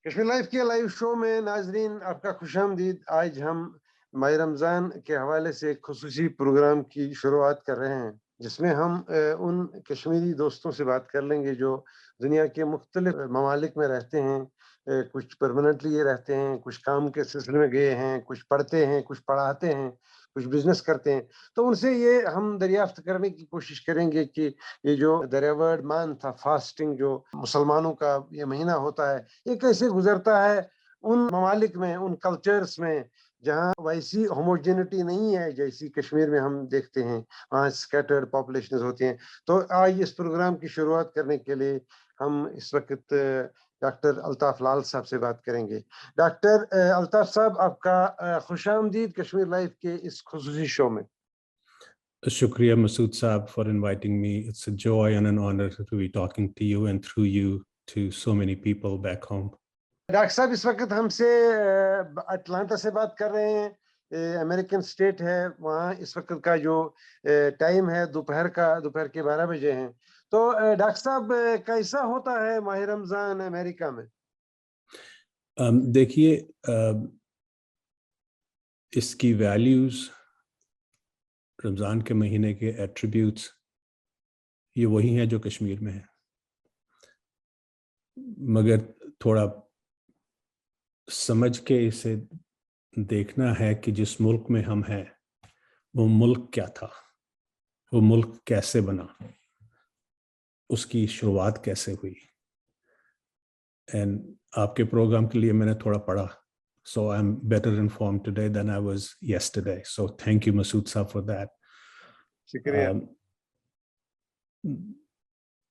Kashmir life के live show में नाजरीन आपका खुशामदीद। आज हम माह रमज़ान के हवाले से एक खुसूसी प्रोग्राम की शुरुआत कर रहे हैं, जिसमें हम उन कश्मीरी दोस्तों से बात कर लेंगे जो दुनिया के मुख्तलिफ ममालिक में रहते हैं। कुछ परमानेंटली ये रहते हैं, कुछ काम के सिलसिले में गए हैं, कुछ पढ़ते हैं, कुछ पढ़ाते हैं, कुछ बिजनेस करते हैं। तो उनसे ये हम दरियाफ्त करने की कोशिश करेंगे कि ये जो दरियावर्ड मान था, फास्टिंग जो मुसलमानों का ये महीना होता है, ये कैसे गुजरता है उन ममालिक में, उन कल्चर्स में जहाँ वैसी होमोजेनिटी नहीं है जैसी कश्मीर में हम देखते हैं। वहाँ स्कैटर्ड पॉपुलेशंस होती हैं। तो आज इस प्रोग्राम की शुरुआत करने के लिए हम इस वक्त डॉक्टर अल्ताफ लाल साहब से बात करेंगे। डॉक्टर अल्ताफ साहब, आपका खुशामदीद कश्मीर लाइफ के इस खुसूसी शो में। Shukriya Masood Saab for inviting me. It's a joy and an honor to be talking to you and through you to so many people back home. Doctor साहब, इस वक्त हमसे अटलांटा से बात कर रहे हैं। अमेरिकन स्टेट है, वहाँ इस वक्त का जो टाइम है दोपहर के 12 बजे हैं। तो डॉक्टर साहब, कैसा होता है माह रमज़ान अमेरिका में? देखिए, इसकी वैल्यूज, रमज़ान के महीने के एट्रीब्यूट्स ये वही हैं जो कश्मीर में है, मगर थोड़ा समझ के इसे देखना है कि जिस मुल्क में हम हैं वो मुल्क क्या था, वो मुल्क कैसे बना, उसकी शुरुआत कैसे हुई। एंड आपके प्रोग्राम के लिए मैंने थोड़ा पढ़ा, so I'm better informed today than I was yesterday. So thank you, Masood Saab, for that.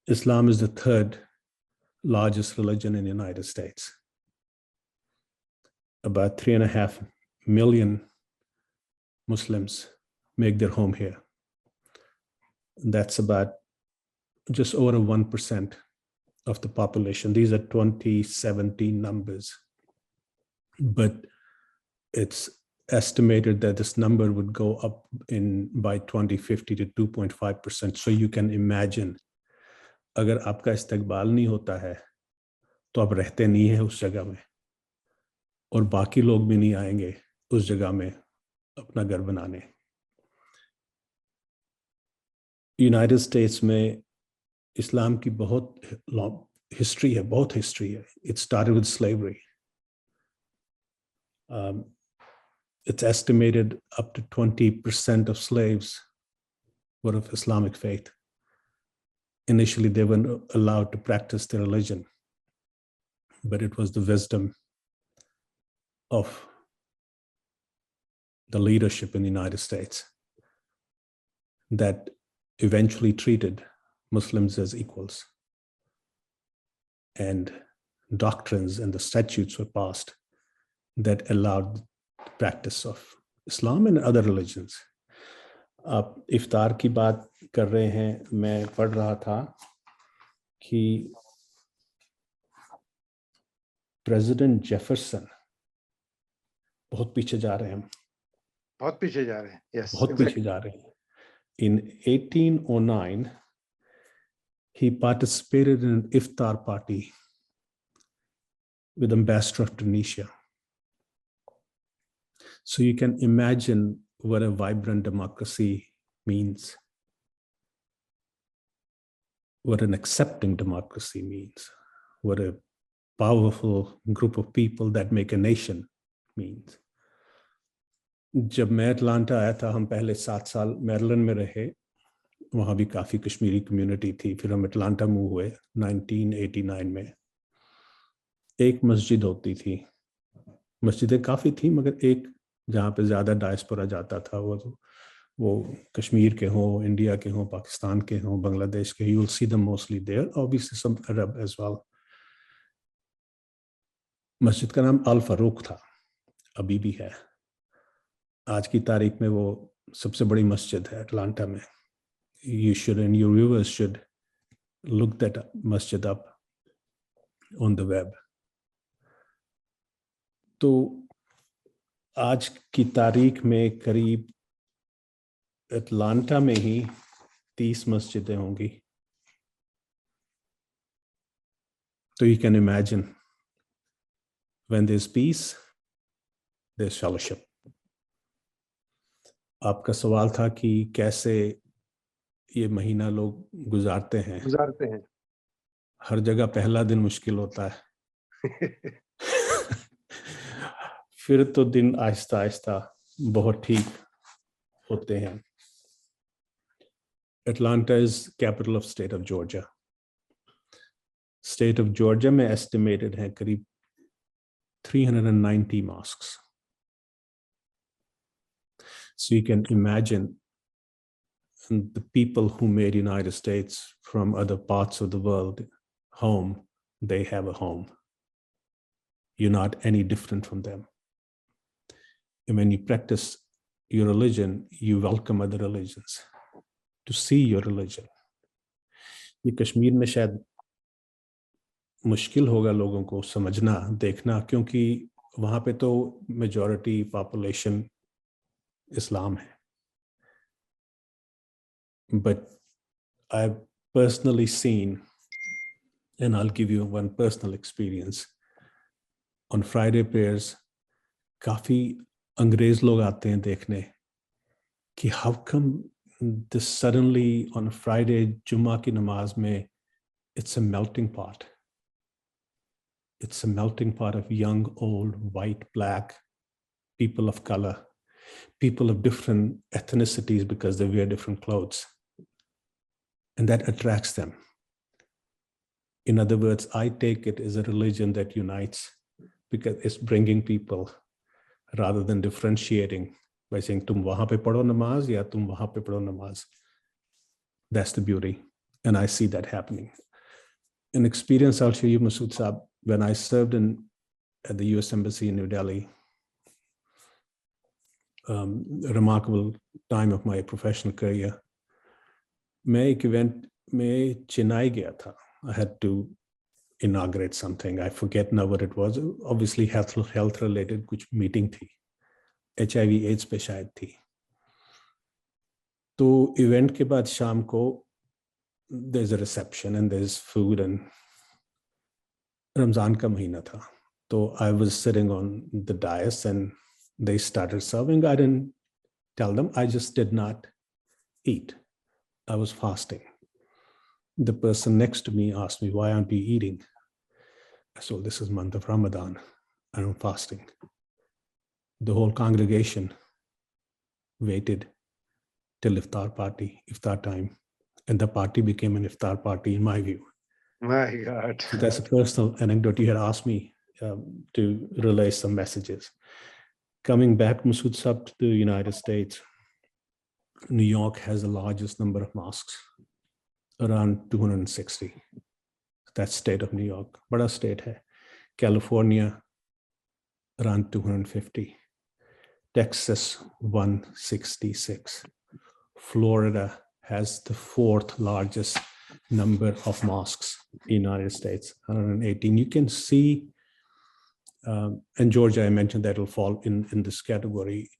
Islam is the third largest religion in the United States. About 3.5 million Muslims make their home here. That's about just over 1% of the population. These are 2017 numbers. But it's estimated that this number would go up by 2050 to 2.5%. So you can imagine, अगर आपका इस्तकबाल नहीं होता है तो आप रहते नहीं है उस जगह में, और बाकी लोग भी नहीं आएंगे उस जगह में अपना घर बनाने। यूनाइटेड स्टेट्स में इस्लाम की बहुत हिस्ट्री है, बहुत हिस्ट्री है। It started with slavery. It's estimated up to 20% of slaves were of Islamic faith. Initially, they weren't allowed to practice their religion, but it was the wisdom of the leadership in the United States that eventually treated Muslims as equals. And doctrines and the statutes were passed that allowed the practice of Islam and other religions. आप इफ्तार की बात कर रहे हैं, मैं पढ़ रहा था कि प्रेसिडेंट जेफरसन, बहुत पीछे जा रहे हैं हम, बहुत पीछे जा रहे हैं। Yes, बहुत पीछे जा रहे हैं। In 1809, he participated in an iftar party with Ambassador of Tunisia. So you can imagine what a vibrant democracy means, what an accepting democracy means, what a powerful group of people that make a nation means. जब मैं Atlanta आया था, हम पहले 7 साल Maryland में रहे, वहाँ भी काफ़ी कश्मीरी कम्युनिटी थी। फिर हम अटलांटा मूव हुए 1989 में। एक मस्जिद होती थी, मस्जिदें काफ़ी थी, मगर एक जहाँ पे ज़्यादा डायस्पोरा जाता था वो कश्मीर के हों, इंडिया के हों, पाकिस्तान के हों, बांग्लादेश के, you will see them mostly there, obviously some Arab as well. मस्जिद का नाम अल फारूक था, अभी भी है। आज की तारीख में वो सबसे बड़ी मस्जिद है अटलांटा में। You should, and your viewers should look that masjid up on the web. तो आज की तारीख में करीब अटलांटा में ही 30 मस्जिदें होंगी। तो you can imagine When there's peace, there's fellowship. आपका सवाल था कि कैसे ये महीना लोग गुजारते हैं. हर जगह पहला दिन मुश्किल होता है. फिर तो दिन आहिस्ता आहिस्ता बहुत ठीक होते हैं. Atlanta is capital of state of Georgia. State of Georgia में estimated हैं करीब 390 mosques. So you can imagine the people who made United States from other parts of the world home, they have a home. You're not any different from them. And when you practice your religion, you welcome other religions to see your religion. ये कश्मीर में शायद मुश्किल होगा लोगों को समझना, देखना, क्योंकि वहाँ पे तो majority population इस्लाम है. But I've personally seen, and I'll give you one personal experience. On Friday prayers, काफी अंग्रेज लोग आते हैं देखने कि how come this suddenly on Friday जुम्मा की नमाज में it's a melting pot. It's a melting pot of young, old, white, black, people of color, people of different ethnicities because they wear different clothes. And that attracts them. In other words, I take it as a religion that unites because it's bringing people rather than differentiating by saying, tum wahan pe padho namaz ya tum wahan pe padho namaz. That's the beauty. And I see that happening. An experience I'll show you, Masood Saab, when I served at the US Embassy in New Delhi, a remarkable time of my professional career. मैं एक event में चेन्नई गया था. I had to inaugurate something. I forget now what it was. Obviously health related कुछ meeting थी. HIV AIDS पे शायद थी. तो इवेंट के बाद शाम को there's a reception and there's food and Ramzan का महीना था. So I was sitting on the dais and they started serving. I didn't tell them. I just did not eat. I was fasting. The person next to me asked me, why aren't we eating? I said, this is month of Ramadan and I'm fasting. The whole congregation waited till iftar time. And the party became an iftar party in my view. My God. So that's a personal anecdote. You had asked me to relay some messages. Coming back, Masood Saab, to the United States, New York has the largest number of mosques, around 260. That's state of New York. Bada state hai. California, around 250. Texas, 166. Florida has the fourth largest number of mosques in the United States, 118. You can see, and Georgia, I mentioned that will fall in this category.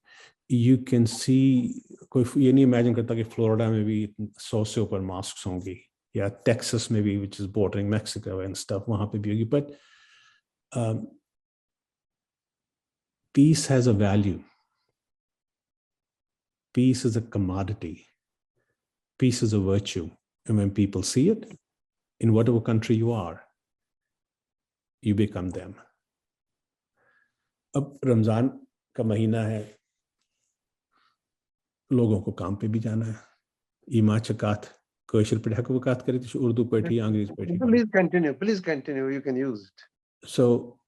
You can see, कोई ये नहीं imagine करता कि Florida में भी 100 से ऊपर mosques होंगी, या Texas maybe, which is bordering Mexico and stuff, वहाँ पे भी होगी. But peace has a value. Peace is a commodity. Peace is a virtue. And when people see it, in whatever country you are, you become them. अब रमजान का महीना है, लोगों को काम पे भी जाना है. ईमा चकात कोशिश पे को वकात करे तो उर्दू पढ़ी अंग्रेजी पढ़ी. Please continue, you can use it. So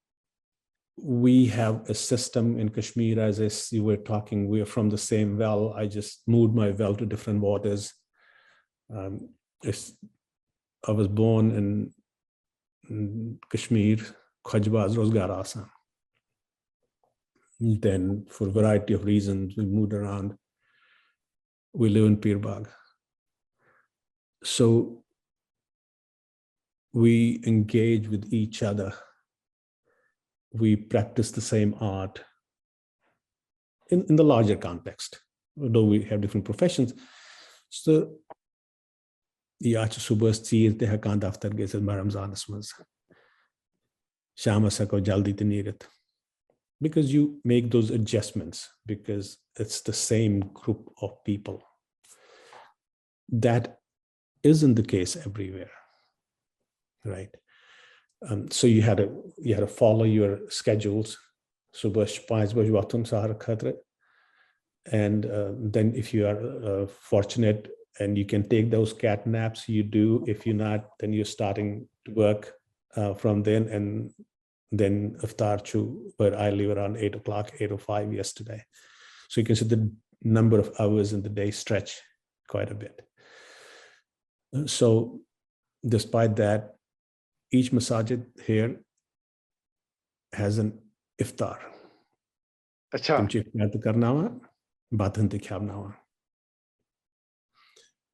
we have a system in Kashmir, as you were talking, we are from the same well. I just moved my well to different waters. I was born in Kashmir, Khajbaz, Rozgar Asan. Then for a variety of reasons, we moved around. We live in Pir Bagh. So we engage with each other. We practice the same art in the larger context, although we have different professions. So the subas tir te hakan daftar ge Ramzan asmaz. Shama sako jaldi tinirat. Because you make those adjustments because it's the same group of people. That isn't the case everywhere, right? So you had to follow your schedules. And then if you are fortunate and you can take those cat naps, you do. If you're not, then you're starting to work from then, and then iftar chu, where I leave around 8 o'clock, 8:05 yesterday. So you can see the number of hours in the day stretch quite a bit. So despite that, each masajid here has an iftar.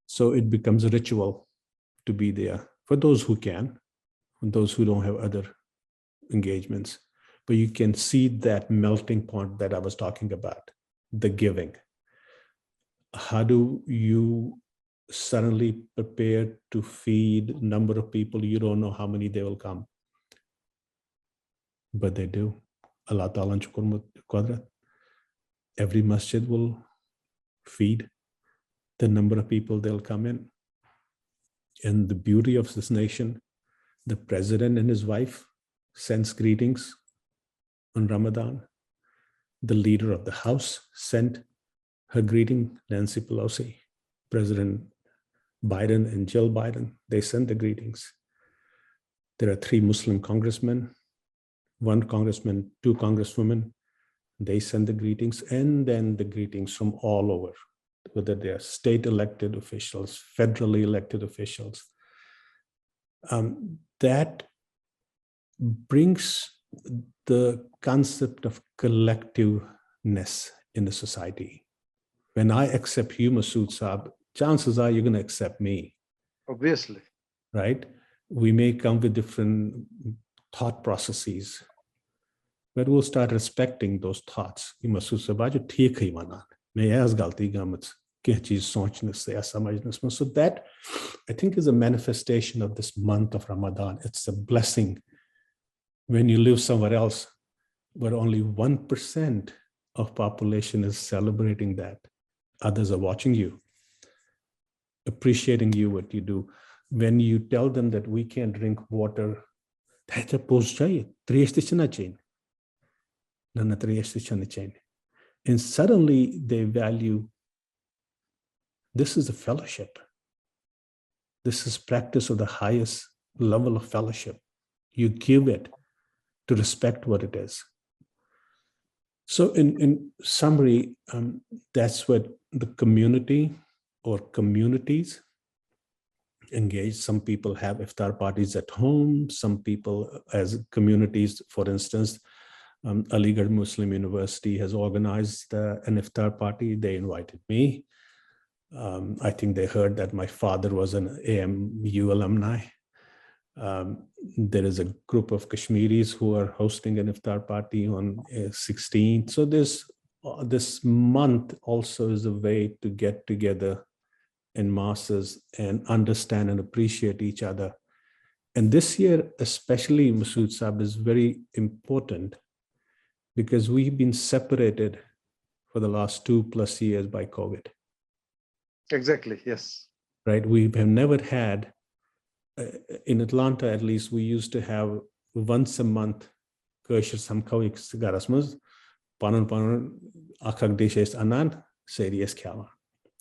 So it becomes a ritual to be there for those who can, and those who don't have other engagements. But you can see that melting point that I was talking about, the giving. How do you suddenly prepare to feed a number of people? You don't know how many they will come, but they do. Allah Ta'ala Quadrat. Every masjid will feed the number of people they'll come in. And the beauty of this nation, the president and his wife sends greetings on Ramadan. The leader of the House sent her greeting, Nancy Pelosi. President Biden and Jill Biden, they sent the greetings. There are 3 Muslim congressmen, 1 congressman, 2 congresswomen. They send the greetings, and then the greetings from all over, whether they are state elected officials, federally elected officials. That brings the concept of collectiveness in the society. When I accept you, Masood Saab, chances are you're going to accept me. Obviously. Right? We may come with different thought processes, but we'll start respecting those thoughts. Masood Saab, theek hai mana. Main as galti gamat keh cheez sochne se ya samajhne se. So that, I think, is a manifestation of this month of Ramadan. It's a blessing when you live somewhere else where only 1% of population is celebrating that. Others are watching you, appreciating you, what you do. When you tell them that we can't drink water, that's a post chahiye. And suddenly they value, this is a fellowship. This is practice of the highest level of fellowship. You give it to respect what it is. So in summary, that's what the community or communities engage. Some people have iftar parties at home. Some people as communities, for instance, Aligarh Muslim University has organized an iftar party. They invited me. I think they heard that my father was an AMU alumni. There is a group of Kashmiris who are hosting an iftar party on 16th. So this month also is a way to get together in masses and understand and appreciate each other. And this year, especially, Masood Saab, is very important because we've been separated for the last 2+ years by COVID. Exactly, yes. Right? We have never had, in Atlanta at least, we used to have once a month, Kashmir Samkhaw Panan Akhak Deshes Anan Serious Kyawa.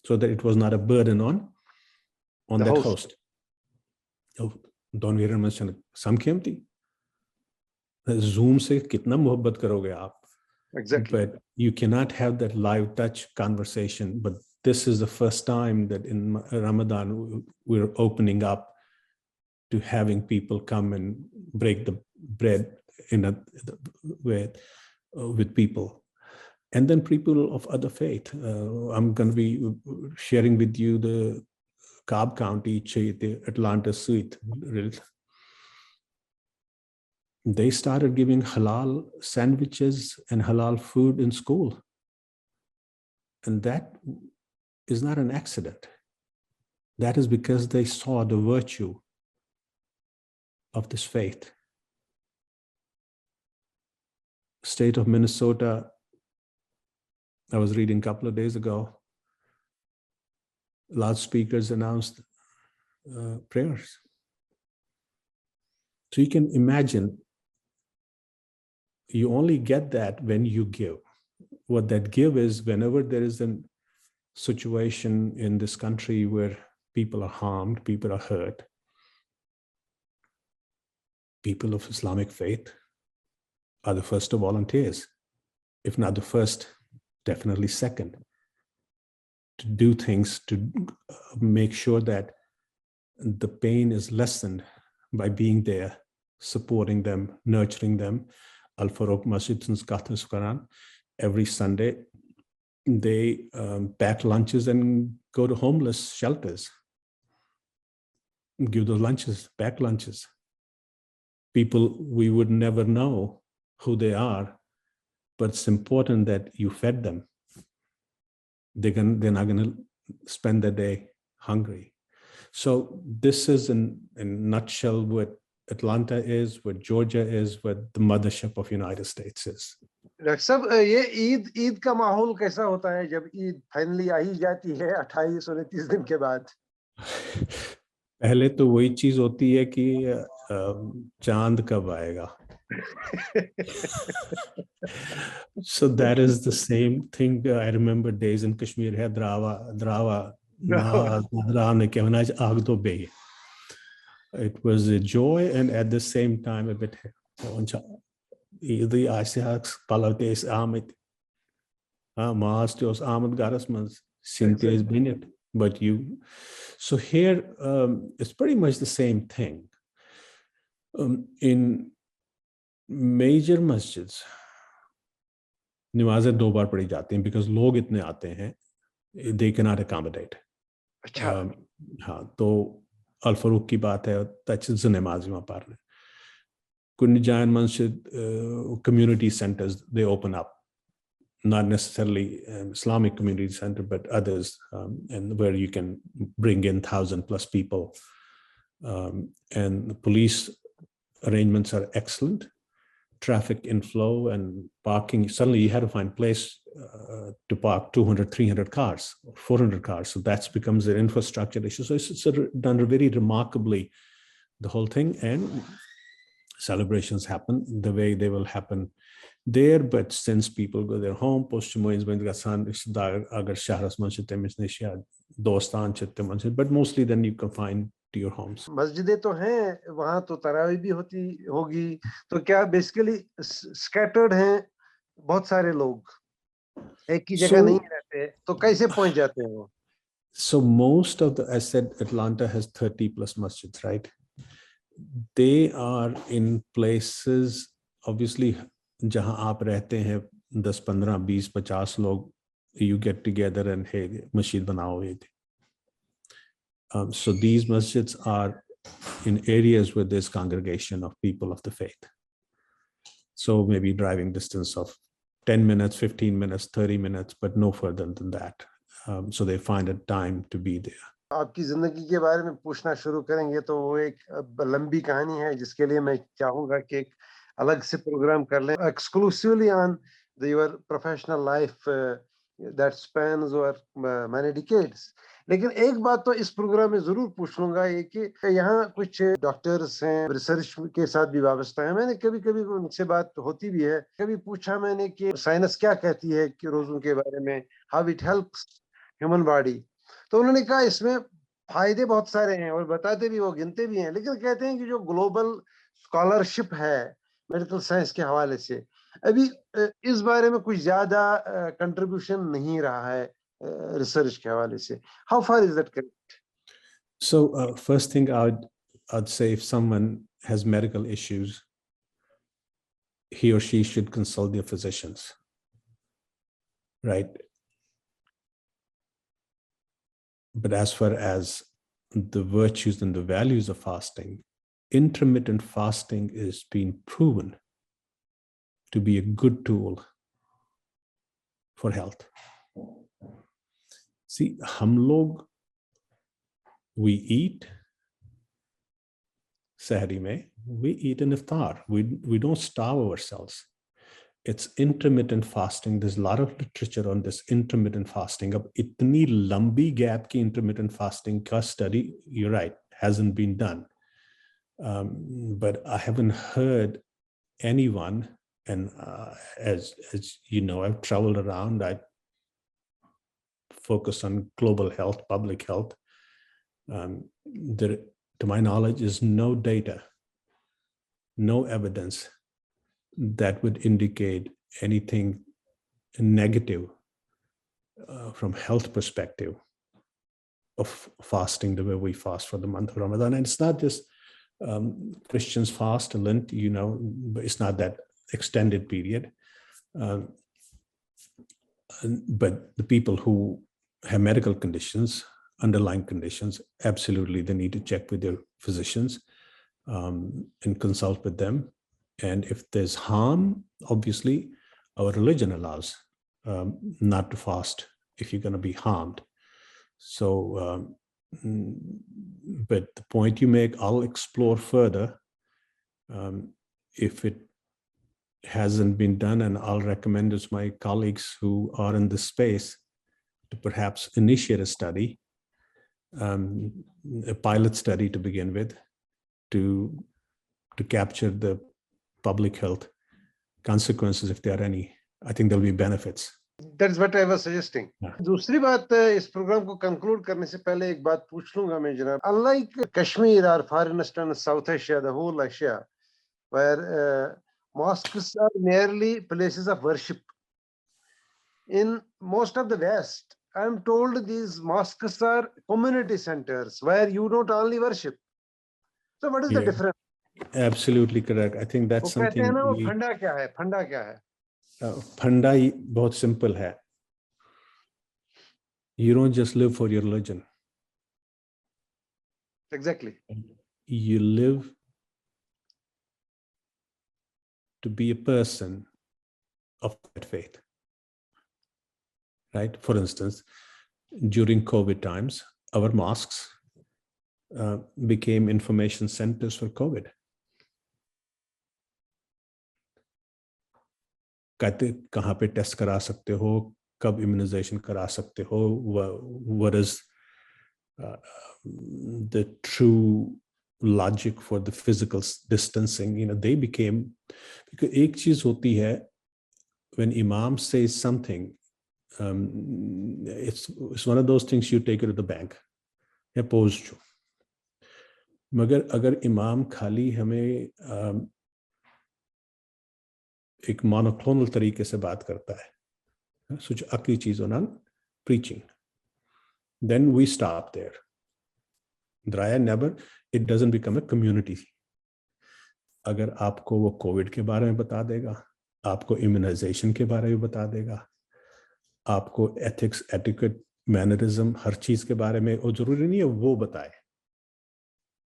So that it was not a burden on the that host. Don't we mention Samkhemti? Zoom se kitna muhabbat karoge aap? Exactly. But you cannot have that live touch conversation. But this is the first time that in Ramadan we're opening up to having people come and break the bread with people. And then people of other faith. I'm going to be sharing with you the Cobb County, the Atlanta suite. They started giving halal sandwiches and halal food in school. And that is not an accident. That is because they saw the virtue of this faith. state of Minnesota, I was reading a couple of days ago, loudspeakers announced prayers. So you can imagine, you only get that when you give. What that give is, whenever there is a situation in this country where people are harmed, people are hurt, people of Islamic faith are the first of volunteers. If not the first, definitely second, to do things to make sure that the pain is lessened by being there, supporting them, nurturing them. Al-Faruq Masjid in Qatar, every Sunday, they pack lunches and go to homeless shelters, give those lunches, pack lunches. People we would never know who they are, but it's important that you fed them. They're not going to spend their day hungry. So this is in a nutshell what Atlanta is, what Georgia is, what the mothership of United States is. Doctor साहब, ये ईद का माहौल कैसा होता है जब Eid finally आ ही जाती है 28-29 दिन के बाद? पहले तो वही चीज होती है कि चांद कब आएगा. So that is the same thing. I remember days in Kashmir है drawa ne कहना आग तो बे. It was a joy and at the same time a bit the Asia's Palates Ahmed Mastios Ahmed Garasmans Sintes Binet. But you, so here it's pretty much the same thing. In major masjids, नमाज़ें 2 बार पढ़ी जाती हैं because लोग इतने आते हैं, they cannot accommodate. अच्छा. हाँ, तो Al-Faruq की बात है, तच नमाज़ वहाँ पर कुछ giant masjid community centers they open up, not necessarily Islamic community center, but others, and where you can bring in 1,000+ people. And the police arrangements are excellent. Traffic inflow and parking. Suddenly you had to find place to park 200, 300 cars, 400 cars. So that becomes an infrastructure issue. So it's done very remarkably, the whole thing. And celebrations happen the way they will happen there, but since people go their home, but mostly then you confine to your homes. मस्जिदें तो हैं, वहाँ तो तरावी भी होती होगी, तो क्या बेसिकली स्कैटर्ड हैं बहुत सारे लोग, एक ही जगह नहीं रहते, तो कैसे पहुंच जाते हैं वो? So most of the, I said Atlanta has 30+ masjids, right? They are in places, obviously, जहाँ आप रहते हैं 10, 15, 20, 50 लोग, you get together and hey, masjid बनाओ ये. So these masjids are in areas where there's congregation of people of the faith. So maybe driving distance of 10 minutes, 15 minutes, 30 minutes, but no further than that. So they find a time to be there. आपकी जिंदगी के बारे में पूछना शुरू करेंगे तो वो एक लंबी कहानी है जिसके लिए मैं चाहूंगा कि एक अलग से प्रोग्राम कर लें exclusively on your professional life that spans over many decades. लेकिन एक बात तो इस प्रोग्राम में जरूर पूछ लूंगा ये कि यहाँ कुछ डॉक्टर्स हैं, रिसर्च के साथ भी वाबस्ता है. मैंने कभी-कभी उनसे बात होती भी है. कभी पूछा मैंने कि साइंस क्या कहती है कि रोजों के बारे में, how it helps human body. तो उन्होंने कहा इसमें फायदे बहुत सारे हैं और बताते भी, वो गिनते भी हैं, लेकिन कहते हैं कि जो ग्लोबल स्कॉलरशिप है मेडिकल साइंस के हवाले से अभी इस बारे में कुछ ज्यादा कंट्रीब्यूशन नहीं रहा है रिसर्च के हवाले से. How far is that correct? So first thing I'd say, if someone has medical issues, he or she should consult their physicians, right? But as far as the virtues and the values of fasting, intermittent fasting is being proven to be a good tool for health. See, हम लोग, we eat Sahari mein, we eat an iftar. We don't starve ourselves. it's intermittent fasting. There's a lot of literature on this intermittent fasting. अब इतनी लंबी gap की intermittent fasting का study, you're right, hasn't been done. But I haven't heard anyone, and as you know, I've traveled around, I focus on global health, public health. There, to my knowledge, is no data, no evidence that would indicate anything negative from health perspective of fasting the way we fast for the month of Ramadan. And it's not just Christians fast, Lent, you know, but it's not that extended period. But the people who have medical conditions, underlying conditions, absolutely, they need to check with their physicians and consult with them. And if there's harm, obviously, our religion allows not to fast if you're going to be harmed. So, but the point you make, I'll explore further if it hasn't been done, and I'll recommend it to my colleagues who are in this space to perhaps initiate a study, a pilot study to begin with, to capture the public health consequences, if there are any. I think there'll be benefits. That's what I was suggesting. Yeah. दूसरी बात, इस programme को conclude करने से पहले एक बात पूछ लूंगा मैं जनाब. Unlike Kashmir or Far Eastern, South Asia, the whole Asia, where mosques are merely places of worship, in most of the West, I'm told these mosques are community centers where you don't only worship. So what is the difference? Absolutely correct. I think that's वो कहते हैं something ना, वो we, फंडा क्या है, फंडा क्या है? फंडा ही बहुत simple है. You don't just live for your religion. Exactly. You live to be a person of that faith, right? For instance, during COVID times, our mosques became information centers for COVID. कहते कहाँ पे test करा सकते हो, कब immunisation करा सकते हो, what is the true logic for the physical distancing, you know, they became, because एक चीज होती है, when Imam says something, it's one of those things you take it to the bank, या पोज जो. मगर अगर इमाम खाली हमें एक मोनोक्लोनल तरीके से बात करता है, कुछ अकली चीजों ना preaching, then we stop there. Draya never, it doesn't become a community. अगर आपको वो कोविड के बारे में बता देगा, आपको इम्यूनाइजेशन के बारे में बता देगा, आपको एथिक्स, एटिकेट, मैनरिज्म, हर चीज के बारे में, वो जरूरी नहीं है वो बताए,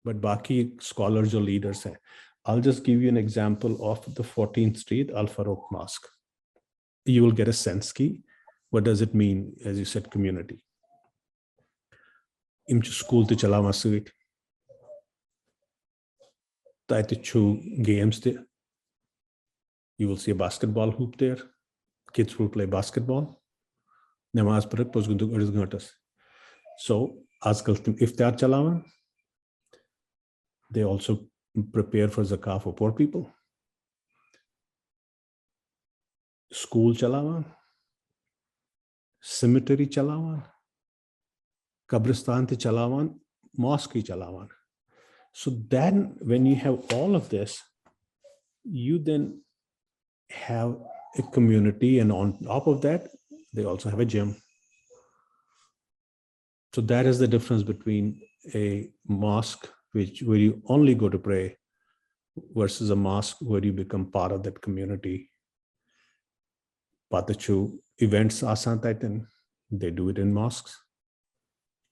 बट बाकी स्कॉलर जो लीडर्स हैं. I'll just give you an example of the 14th Street Al Farouk Mosque. You will get a sense ki, what does it mean, as you said, community. Im school te chala masjid. Taite chu games there. You will see a basketball hoop there. Kids will play basketball. Namaz parat posgundu gantas. So, aajkal iftar chalawan. They also prepare for zakah for poor people. School chalawan, cemetery chalawan, kabristan te chalawan, mosque chalawan. So then when you have all of this, you then have a community, and on top of that, they also have a gym. So that is the difference between a mosque where you only go to pray versus a mosque where you become part of that community. Patachu events asan, they do it in mosques.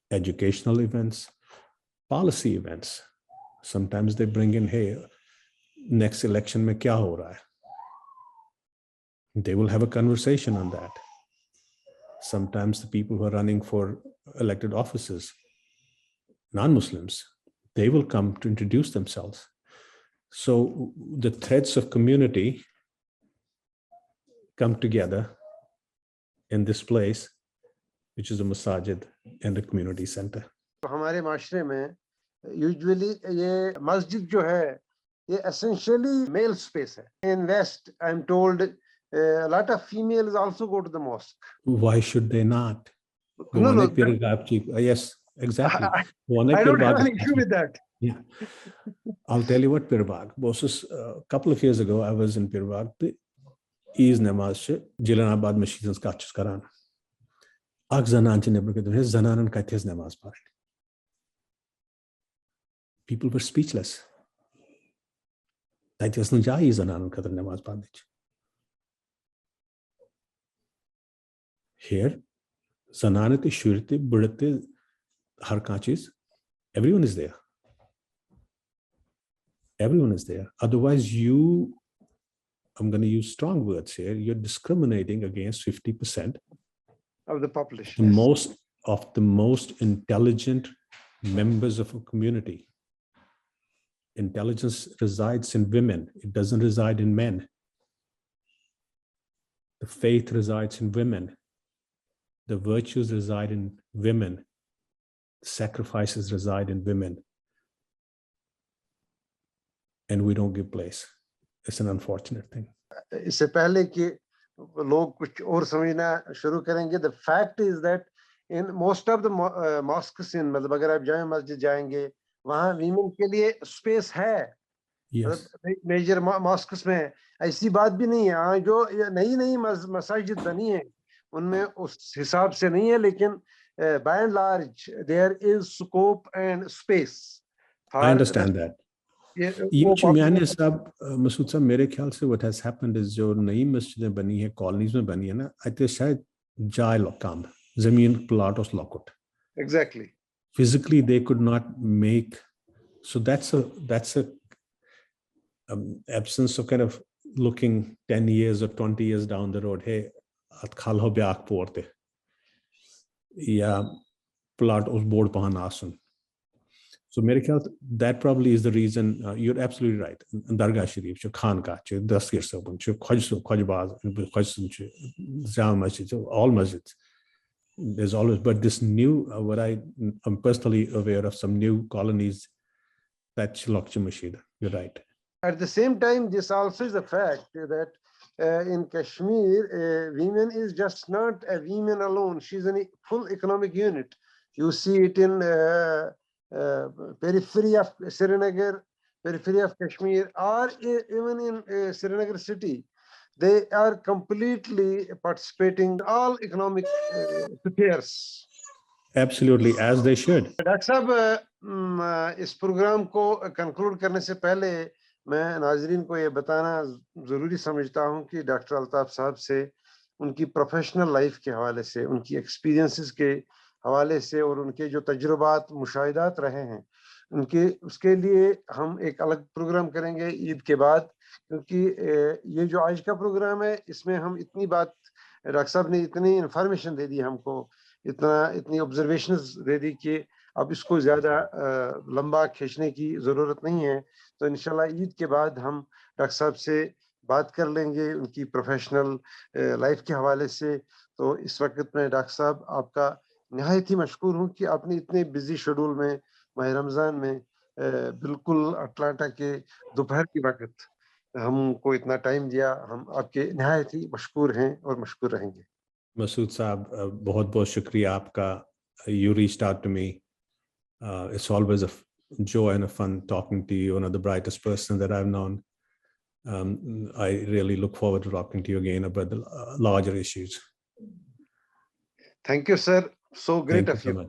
Educational events, policy events. Sometimes they bring in, hey, next election mein kya ho raha hai? They will have a conversation on that. Sometimes the people who are running for elected offices, non-Muslims, they will come to introduce themselves. So the threads of community come together in this place, which is a masajid and a community center. तो हमारे माशरे में usually ये मस्जिद जो है ये essentially male space है. In West, I'm told a lot of females also go to the mosque. Why should they not? No. Yes, exactly. I don't have an issue with that. Yeah. I'll tell you what, Pirbag. A couple of years ago, I was in Pirbag. The Eid namaz Jilanabad masjidans kachus karan. Ak zanan neber gedun hes zananan kaithes namaz paran. People were speechless. That was no jai zananan kadar namaz paran. Here, zananate shurte budate har kachis, everyone is there. Everyone is there. Otherwise, I'm going to use strong words here, you're discriminating against 50% of the population. The most intelligent members of a community. Intelligence resides in women. It doesn't reside in men. The faith resides in women. The virtues reside in women. Sacrifices reside in women. And we don't give place. It's an unfortunate thing. इससे पहले कि लोग कुछ और समझना शुरू करेंगे, the fact is that in most of the mosques in, मतलब अगर आप जाए मस्जिद जाएंगे, वहाँ women के लिए space है. Yes. Major mosques में ऐसी बात भी नहीं है. जो नई मस्जिद बनी है, उनमें उस हिसाब से नहीं है, लेकिन by and large there is scope and space. I understand that. Masood साहब, मेरे ख्याल से what has happened is जो नई मस्जिदें बनी है, colonies में बनी है ना, I think शायद जाए काम, ज़मीन प्लॉट उस लॉकउट. Exactly. Physically, they could not make. So that's a absence of kind of looking 10 years or 20 years down the road. Hey, at khalho byak porte. Ya plot us board pahan asun. So mere khayal that probably is the reason. You're absolutely right. Dargah Sharif, Khan Ka, 10 years ago, Khajbaz, Jama Masjid, all masjids. There's always, but this new, what I'm personally aware of some new colonies, that's Lokcha Masjid. You're right. At the same time, this also is a fact that in Kashmir, women is just not a woman alone. She's a full economic unit. You see it in periphery of Srinagar, periphery of Kashmir, or even in Srinagar city. They are completely participating in all economic affairs. Absolutely, as they should. Doctor साहब, इस programme को conclude करने से पहले मैं नाजरीन को ये बताना ज़रूरी समझता हूँ कि डॉक्टर अल्ताफ साहब से उनकी प्रोफेशनल लाइफ के हवाले से, उनकी एक्सपीरियंसेस के हवाले से और उनके जो तजुर्बात मुशाहिदात रहे हैं, उसके लिए हम एक अलग प्रोग्राम करेंगे ईद के बाद, क्योंकि ये जो आज का प्रोग्राम है इसमें हम इतनी बात, डॉक्टर साहब ने इतनी इंफॉर्मेशन दे दी हमको, इतनी ऑब्जर्वेशंस दे दी कि अब इसको ज़्यादा लंबा खींचने की ज़रूरत नहीं है. तो इंशाल्लाह ईद के बाद हम डॉक्टर साहब से बात कर लेंगे उनकी प्रोफेशनल लाइफ के हवाले से. तो इस वक्त मैं डॉक्टर साहब आपका नहायत ही मशकूर हूँ कि आपने इतने बिजी शेड्यूल में माह रमज़ान में बिल्कुल अटलांटा के दोपहर के वक्त हमको इतना टाइम दिया. हम आपके नहायत ही मशकूर हैं और मशकूर रहेंगे. मसूद साहब, बहुत बहुत शुक्रिया आपका. You reached out to me. It's always a joy and a fun talking to you, one of the brightest person that I've known. I really look forward to talking to you again about the larger issues. Thank you, sir. So great of you.